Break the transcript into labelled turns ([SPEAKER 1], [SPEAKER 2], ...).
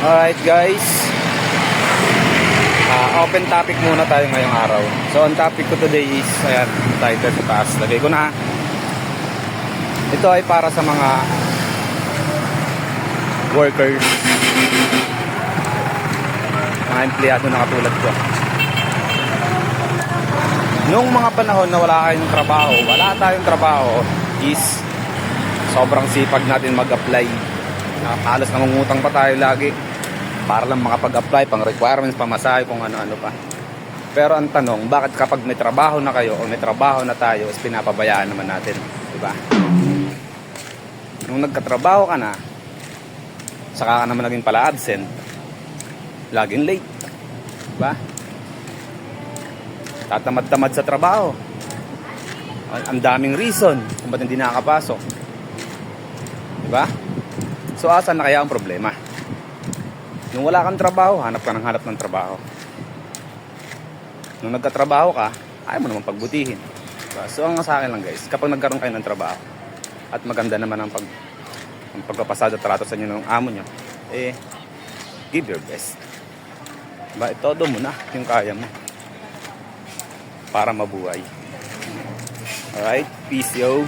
[SPEAKER 1] Alright guys, open topic muna tayo ngayong araw. So ang topic ko today is, ayan, title sa taas, lagay ko na. Ito ay para sa mga workers, mga empleyado na katulad ko. Noong mga panahon na wala tayong trabaho is sobrang sipag natin mag-apply. Halos nangungutang pa tayo lagi para lang makapag-apply, pang requirements, pamasahe, kung ano-ano pa. Pero ang tanong, bakit kapag may trabaho na kayo o may trabaho na tayo, is pinapabayaan naman natin, diba? Nung nagkatrabaho ka na, saka ka naman naging pala absent, laging late, diba? Tatamad-tamad sa trabaho. Ang daming reason kung ba't hindi nakakapasok, diba? So asan na kaya ang problema? Nung wala kang trabaho, hanap ng trabaho. Nung nagkatrabaho ka, ayaw mo naman pagbutihin, diba? So ang sa akin lang guys, kapag nagkaroon kayo ng trabaho at maganda naman ang pagpapasada trato sa inyo ng amo nyo, give your best, diba? Todo mo na yung kaya mo para mabuhay. Alright, peace yo.